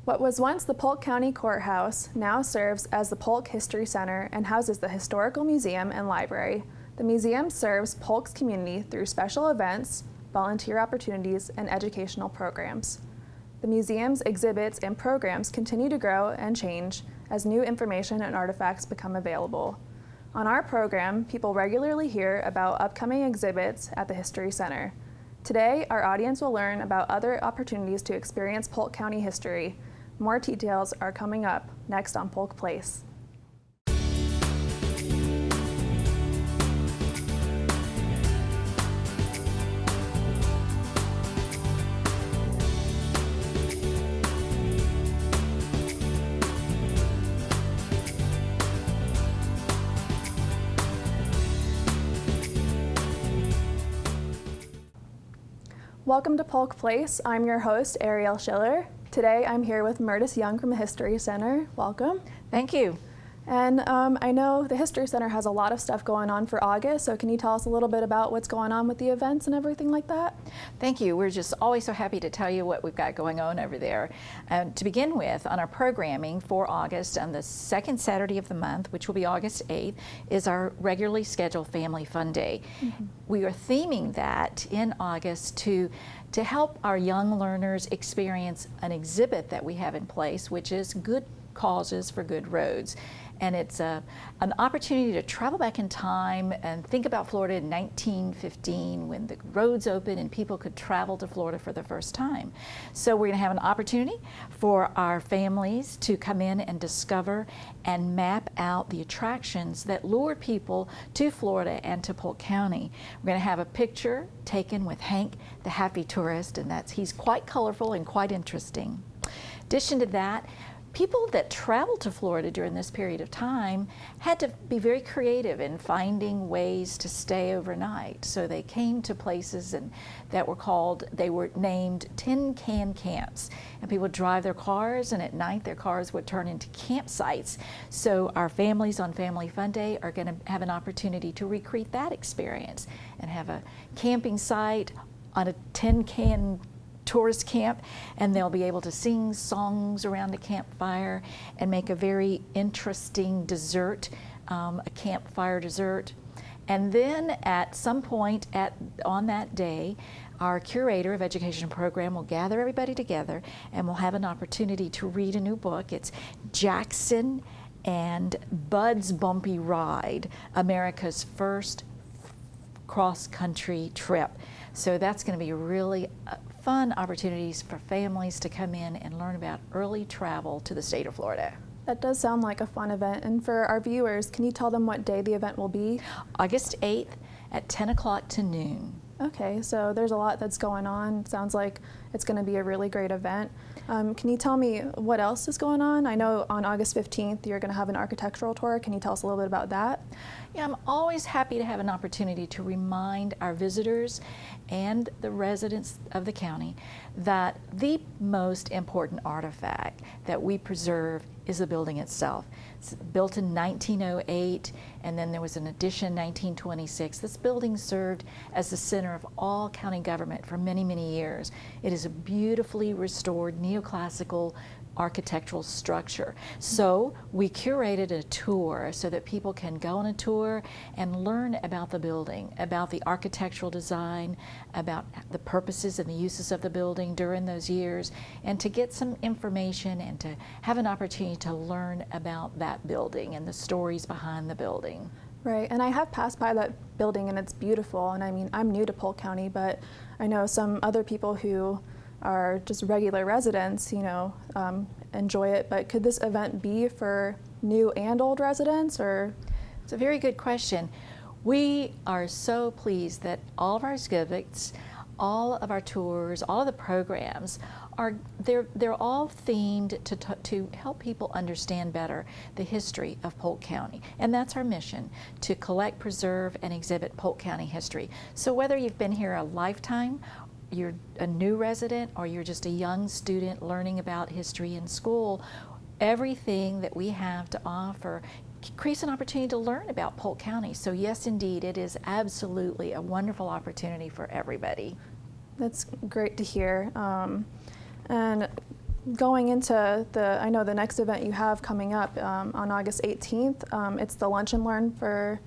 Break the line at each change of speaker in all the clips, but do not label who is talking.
What was once the Polk County Courthouse now serves as the Polk History Center and houses the Historical Museum and Library. The museum serves Polk's community through special events, volunteer opportunities, and educational programs. The museum's exhibits and programs continue to grow and change as new information and artifacts become available. On our program, people regularly hear about upcoming exhibits at the History Center. Today, our audience will learn about other opportunities to experience Polk County history. More details are coming up next on Polk Place. Welcome to Polk Place. I'm your host, Ariel Schiller. Today I'm here with Murtis Young from the History Center. Welcome.
Thank you.
And I know the History Center has a lot of stuff going on for August, so can you tell us a little bit about what's going on with the events and everything like that?
Thank you. We're just always so happy to tell you what we've got going on over there. To begin with, on our programming for August, on the second Saturday of the month, which will be August 8th, is our regularly scheduled Family Fun Day. We are theming that in August to help our young learners experience an exhibit that we have in place, which is Good Causes for Good Roads. And it's an opportunity to travel back in time and think about Florida in 1915 when the roads opened and people could travel to Florida for the first time. So we're going to have an opportunity for our families to come in and discover and map out the attractions that lure people to Florida and to Polk County. We're going to have a picture taken with Hank, the happy tourist, and he's quite colorful and quite interesting. In addition to that, people that traveled to Florida during this period of time had to be very creative in finding ways to stay overnight. So they came to places that were named tin can camps. And people would drive their cars, and at night their cars would turn into campsites. So our families on Family Fun Day are going to have an opportunity to recreate that experience and have a camping site on a tin can tourist camp, and they'll be able to sing songs around a campfire and make a very interesting dessert, a campfire dessert. And then at some point on that day, our curator of education program will gather everybody together and we'll have an opportunity to read a new book. It's Jackson and Bud's Bumpy Ride, America's First Cross-Country Trip. So that's going to be really fun opportunities for families to come in and learn about early travel to the state of Florida.
That does sound like a fun event. And for our viewers, can you tell them what day the event will be?
August 8th at 10 o'clock to noon.
Okay, so there's a lot that's going on. It sounds like it's going to be a really great event. Can you tell me what else is going on? I know on August 15th you're going to have an architectural tour. Can you tell us a little bit about that?
Yeah, I'm always happy to have an opportunity to remind our visitors and the residents of the county that the most important artifact that we preserve is the building itself. It's built in 1908, and then there was an addition in 1926. This building served as the center of all county government for many, many years. It is a beautifully restored neoclassical architectural structure. So we curated a tour so that people can go on a tour and learn about the building, about the architectural design, about the purposes and the uses of the building during those years, and to get some information and to have an opportunity to learn about that building and the stories behind the building.
Right, and I have passed by that building and it's beautiful, and I mean, I'm new to Polk County, but I know some other people who are just regular residents, enjoy it, but could this event be for new and old residents, or?
It's a very good question. We are so pleased that all of our exhibits, all of our tours, all of the programs they're all themed to help people understand better the history of Polk County. And that's our mission, to collect, preserve, and exhibit Polk County history. So whether you've been here a lifetime, you're a new resident, or you're just a young student learning about history in school, everything that we have to offer creates an opportunity to learn about Polk County. So yes, indeed, it is absolutely a wonderful opportunity for everybody.
That's great to hear. And going into I know the next event you have coming up on August 18th, it's the Lunch and Learn for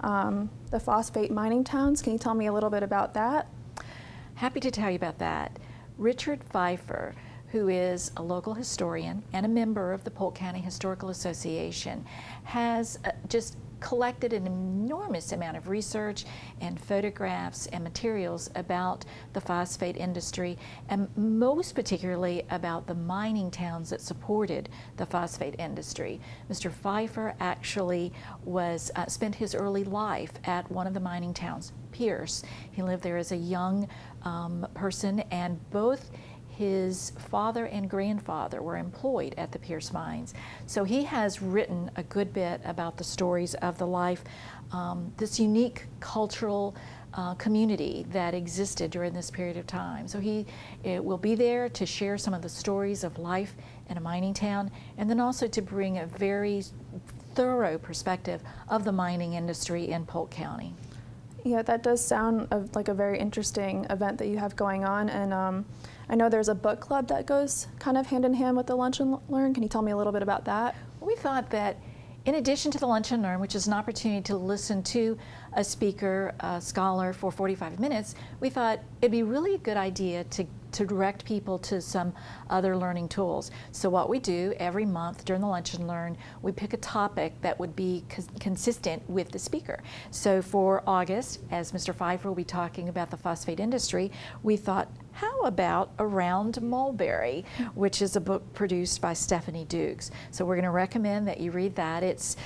the phosphate mining towns. Can you tell me a little bit about that?
Happy to tell you about that. Richard Pfeiffer, who is a local historian and a member of the Polk County Historical Association, has just collected an enormous amount of research and photographs and materials about the phosphate industry, and most particularly about the mining towns that supported the phosphate industry. Mr. Pfeiffer actually spent his early life at one of the mining towns, Pierce. He lived there as a young person, and both his father and grandfather were employed at the Pierce mines. So he has written a good bit about the stories of the life, this unique cultural community that existed during this period of time. So he will be there to share some of the stories of life in a mining town, and then also to bring a very thorough perspective of the mining industry in Polk County.
Yeah, that does sound like a very interesting event that you have going on, and I know there's a book club that goes kind of hand in hand with the Lunch and Learn. Can you tell me a little bit about that?
We thought that in addition to the Lunch and Learn, which is an opportunity to listen to a speaker, a scholar for 45 minutes, we thought it'd be really a good idea to direct people to some other learning tools. So what we do every month during the Lunch and Learn, we pick a topic that would be consistent with the speaker. So for August, as Mr. Pfeiffer will be talking about the phosphate industry, we thought, how about Around Mulberry, which is a book produced by Stephanie Dukes. So we're going to recommend that you read that. It's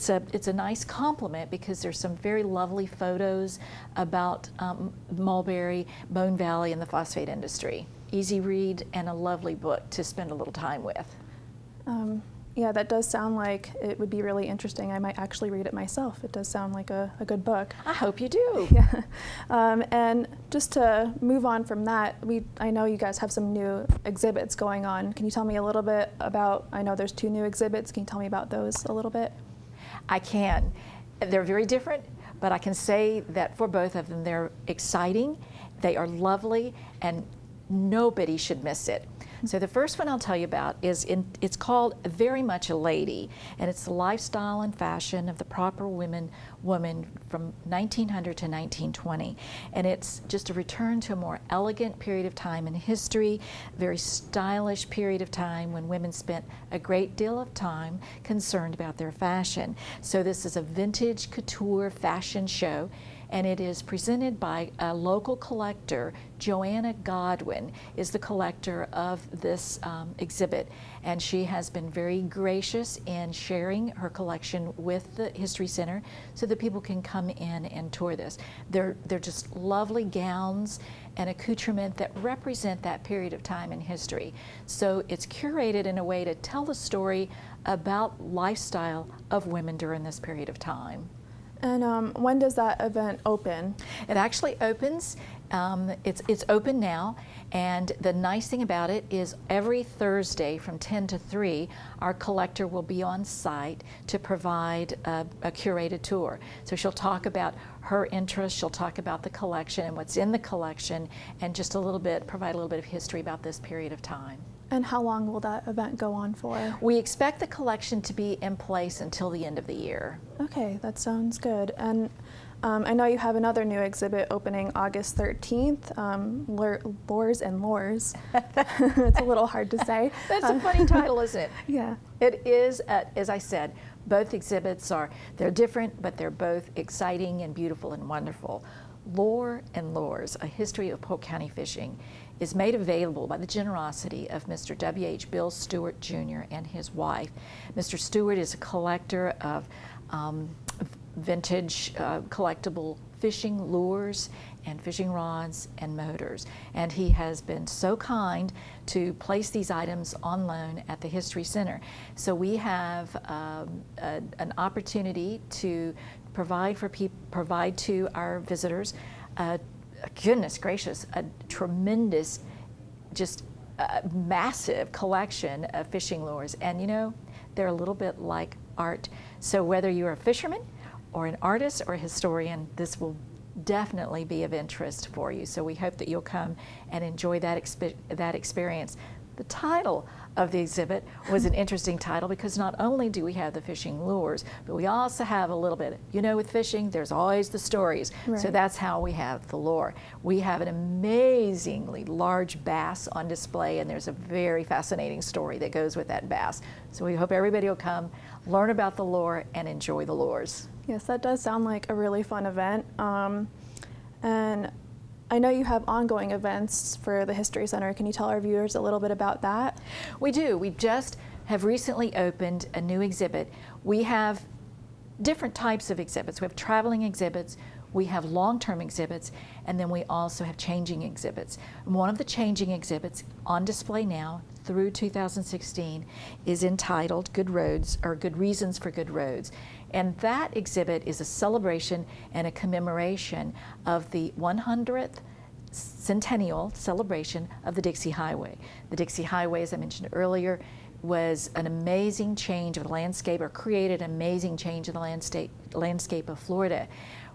a nice complement because there's some very lovely photos about Mulberry, Bone Valley, and the phosphate industry. Easy read and a lovely book to spend a little time with.
Yeah, that does sound like it would be really interesting. I might actually read it myself. It does sound like a good book.
I hope you do.
Yeah. And just to move on from that, I know you guys have some new exhibits going on. Can you tell me a little bit about, I know there's 2 new exhibits. Can you tell me about those a little bit?
I can. They're very different, but I can say that for both of them, they're exciting, they are lovely, and nobody should miss it. So the first one I'll tell you about it's called Very Much a Lady, and it's the lifestyle and fashion of the proper woman from 1900 to 1920. And it's just a return to a more elegant period of time in history, very stylish period of time when women spent a great deal of time concerned about their fashion. So this is a vintage couture fashion show, and it is presented by a local collector. Joanna Godwin is the collector of this exhibit, and she has been very gracious in sharing her collection with the History Center so that people can come in and tour this. They're just lovely gowns and accoutrement that represent that period of time in history. So it's curated in a way to tell the story about lifestyle of women during this period of time.
And when does that event open?
It actually opens, it's open now, and the nice thing about it is every Thursday from 10 to 3, our collector will be on site to provide a curated tour. So she'll talk about her interests, she'll talk about the collection and what's in the collection, and just provide a little bit of history about this period of time.
And how long will that event go on for?
We expect the collection to be in place until the end of the year.
Okay, that sounds good. And I know you have another new exhibit opening August 13th, Lores and Lores. It's a little hard to say.
That's a funny title, isn't it?
Yeah.
It is, as I said, both exhibits they're different, but they're both exciting and beautiful and wonderful. Lore and Lores, A History of Polk County Fishing, is made available by the generosity of Mr. W.H. Bill Stewart Jr. and his wife. Mr. Stewart is a collector of vintage collectible fishing lures and fishing rods and motors, and he has been so kind to place these items on loan at the History Center. So we have an opportunity to provide to our visitors goodness gracious, a tremendous, just massive collection of fishing lures. And you know, they're a little bit like art. So whether you're a fisherman or an artist or a historian, this will definitely be of interest for you. So we hope that you'll come and enjoy that experience. The title of the exhibit was an interesting title because not only do we have the fishing lures, but we also have a little bit, with fishing, there's always the stories.
Right.
So that's how we have the lure. We have an amazingly large bass on display, and there's a very fascinating story that goes with that bass. So we hope everybody will come, learn about the lure, and enjoy the lures.
Yes, that does sound like a really fun event. And I know you have ongoing events for the History Center. Can you tell our viewers a little bit about that?
We do. We just have recently opened a new exhibit. We have different types of exhibits. We have traveling exhibits, we have long-term exhibits, and then we also have changing exhibits. And one of the changing exhibits on display now through 2016 is entitled Good Roads, or Good Reasons for Good Roads. And that exhibit is a celebration and a commemoration of the 100th centennial celebration of the Dixie Highway. The Dixie Highway, as I mentioned earlier, was an amazing change of the landscape, or created an amazing change in the landscape of Florida.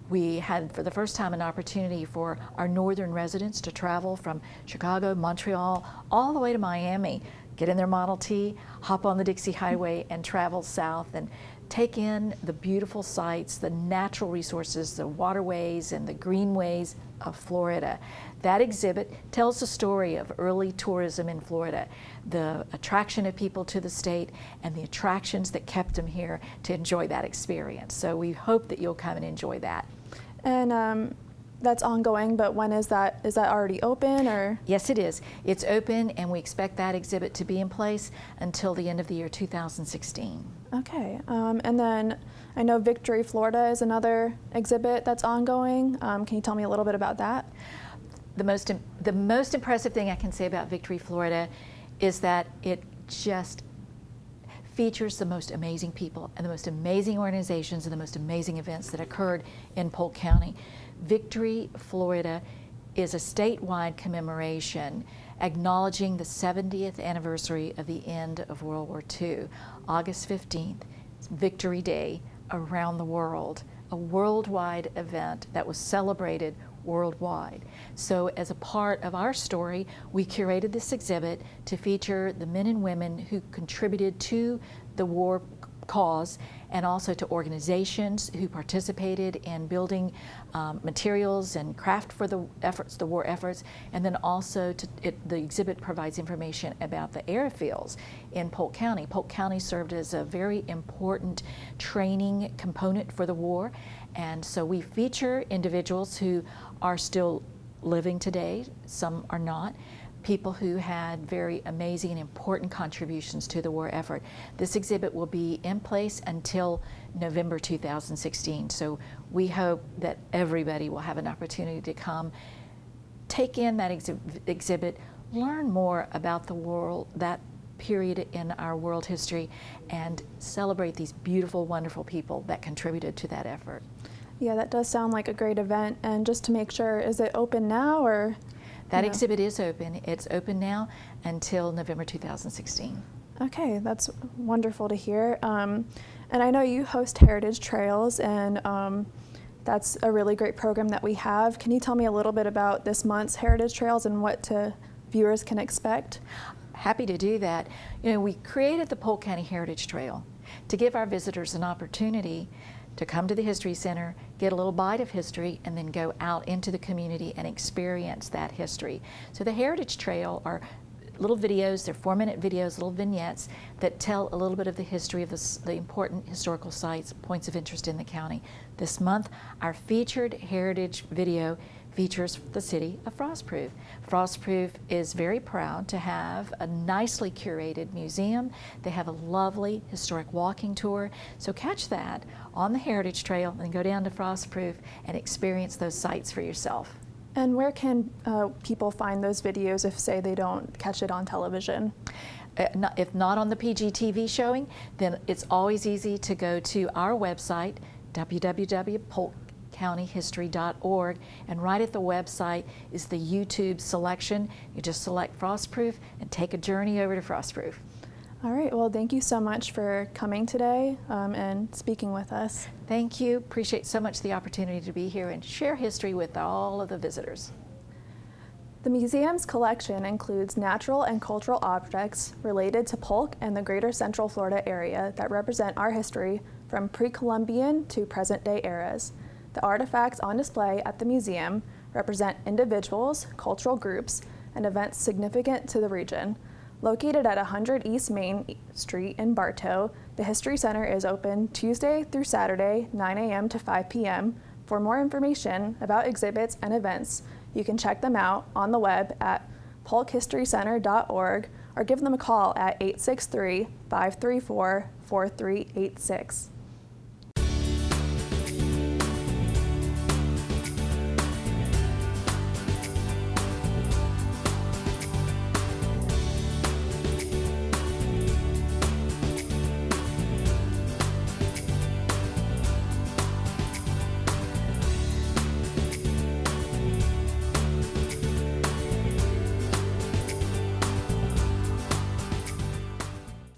We had, for the first time, an opportunity for our northern residents to travel from Chicago, Montreal, all the way to Miami, get in their Model T, hop on the Dixie Highway, and travel south and take in the beautiful sights, the natural resources, the waterways and the greenways of Florida. That exhibit tells the story of early tourism in Florida, the attraction of people to the state, and the attractions that kept them here to enjoy that experience. So we hope that you'll come and enjoy that.
And that's ongoing, but when is that? Is that already open, or?
Yes, it is. It's open, and we expect that exhibit to be in place until the end of the year 2016.
Okay, and then I know Victory Florida is another exhibit that's ongoing. Can you tell me a little bit about that?
The most impressive thing I can say about Victory Florida is that it just features the most amazing people and the most amazing organizations and the most amazing events that occurred in Polk County. Victory Florida is a statewide commemoration acknowledging the 70th anniversary of the end of World War II. August 15th, Victory Day around the world, a worldwide event that was celebrated worldwide. So as a part of our story, we curated this exhibit to feature the men and women who contributed to the war cause, and also to organizations who participated in building materials and craft for the war efforts, and then also the exhibit provides information about the airfields in Polk County. Polk County served as a very important training component for the war, and so we feature individuals who are still living today, some are not, people who had very amazing and important contributions to the war effort. This exhibit will be in place until November 2016, so we hope that everybody will have an opportunity to come, take in that exhibit, learn more about the world, that period in our world history, and celebrate these beautiful, wonderful people that contributed to that effort.
Yeah, that does sound like a great event. And just to make sure, is it open now, or?
That exhibit is open. It's open now until November 2016.
Okay, that's wonderful to hear. And I know you host Heritage Trails, and that's a really great program that we have. Can you tell me a little bit about this month's Heritage Trails and what viewers can expect?
Happy to do that. We created the Polk County Heritage Trail to give our visitors an opportunity to come to the History Center, get a little bite of history, and then go out into the community and experience that history. So the Heritage Trail are little videos, they're 4-minute videos, little vignettes that tell a little bit of the history of the important historical sites, points of interest in the county. This month, our featured heritage video features the city of Frostproof. Frostproof is very proud to have a nicely curated museum. They have a lovely historic walking tour. So catch that on the Heritage Trail and go down to Frostproof and experience those sites for yourself.
And where can people find those videos if, say, they don't catch it on television?
If not on the PGTV showing, then it's always easy to go to our website, www.polkcountyhistory.org, and right at the website is the YouTube selection. You just select Frostproof and take a journey over to Frostproof.
All right, well, thank you so much for coming today and speaking with us.
Thank you. Appreciate so much the opportunity to be here and share history with all of the visitors.
The museum's collection includes natural and cultural objects related to Polk and the greater Central Florida area that represent our history from pre-Columbian to present-day eras. The artifacts on display at the museum represent individuals, cultural groups, and events significant to the region. Located at 100 East Main Street in Bartow, the History Center is open Tuesday through Saturday, 9 a.m. to 5 p.m. For more information about exhibits and events, you can check them out on the web at polkhistorycenter.org or give them a call at 863-534-4386.